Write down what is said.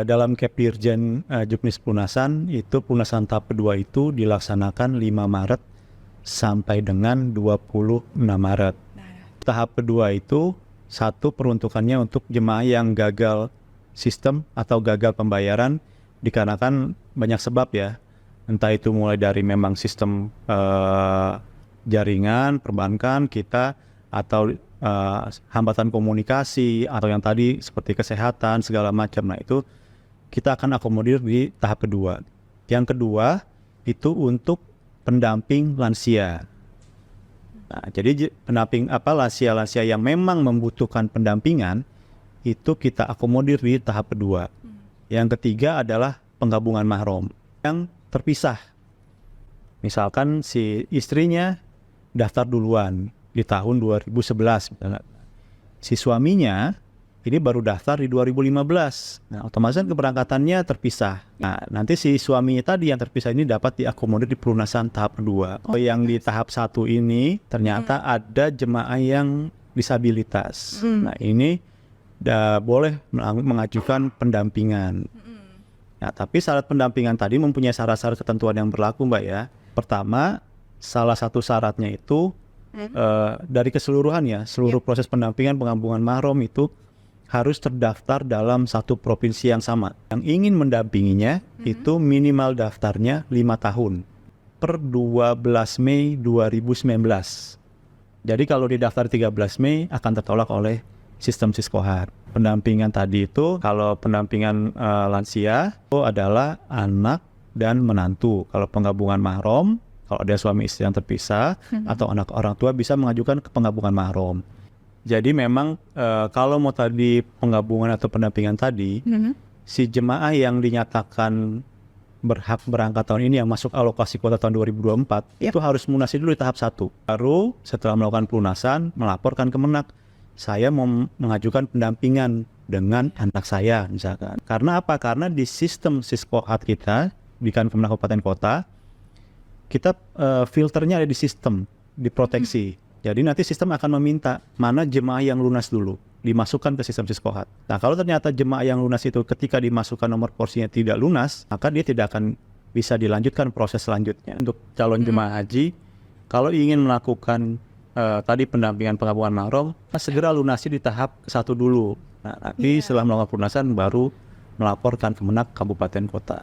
dalam Kepdirjen Juknis Pelunasan itu pelunasan tahap kedua itu dilaksanakan 5 Maret sampai dengan 26 Maret. Tahap kedua itu satu peruntukannya untuk jemaah yang gagal sistem atau gagal pembayaran dikarenakan banyak sebab ya. Entah itu mulai dari memang sistem jaringan perbankan kita atau hambatan komunikasi atau yang tadi seperti kesehatan segala macam. Nah itu kita akan akomodir di tahap kedua. Yang kedua itu untuk pendamping lansia. Nah, jadi pendamping lansia-lansia yang memang membutuhkan pendampingan itu kita akomodir di tahap kedua. Yang ketiga adalah penggabungan mahram yang terpisah. Misalkan si istrinya daftar duluan di tahun 2011 misalnya. Si suaminya ini baru daftar di 2015. Nah, otomatis keberangkatannya terpisah. Nah, nanti si suaminya tadi yang terpisah ini dapat diakomodir di pelunasan tahap kedua. Yang di tahap 1 ini ternyata ada jemaah yang disabilitas. Nah, ini boleh mengajukan pendampingan. Nah, tapi syarat pendampingan tadi mempunyai syarat-syarat ketentuan yang berlaku, Mbak ya. Pertama, salah satu syaratnya itu dari keseluruhan ya, seluruh proses pendampingan penggabungan mahram itu harus terdaftar dalam satu provinsi yang sama. Yang ingin mendampinginya itu minimal daftarnya 5 tahun per 12 Mei 2019. Jadi kalau didaftar 13 Mei akan tertolak oleh sistem Siskohat. Pendampingan tadi itu kalau pendampingan lansia itu adalah anak dan menantu. Kalau penggabungan mahram, kalau ada suami istri yang terpisah atau anak orang tua bisa mengajukan ke penggabungan mahram. Jadi memang kalau mau tadi penggabungan atau pendampingan tadi, si jemaah yang dinyatakan berhak berangkat tahun ini yang masuk alokasi kuota tahun 2024 itu harus melunasi dulu di tahap 1. Baru setelah melakukan pelunasan melaporkan ke Menak, saya mau mengajukan pendampingan dengan anak saya misalkan. Karena apa? Karena di sistem Siskohat kita di Kemenak Kabupaten Kota, kita filternya ada di sistem, diproteksi. Jadi nanti sistem akan meminta mana jemaah yang lunas dulu dimasukkan ke sistem Siskohat. Nah kalau ternyata jemaah yang lunas itu ketika dimasukkan nomor porsinya tidak lunas, maka dia tidak akan bisa dilanjutkan proses selanjutnya. Untuk calon jemaah haji, kalau ingin melakukan tadi pendampingan penggabungan mahram, segera lunasi di tahap 1 dulu. Nah nanti setelah melakukan pelunasan baru melaporkan ke Kemenak Kabupaten Kota.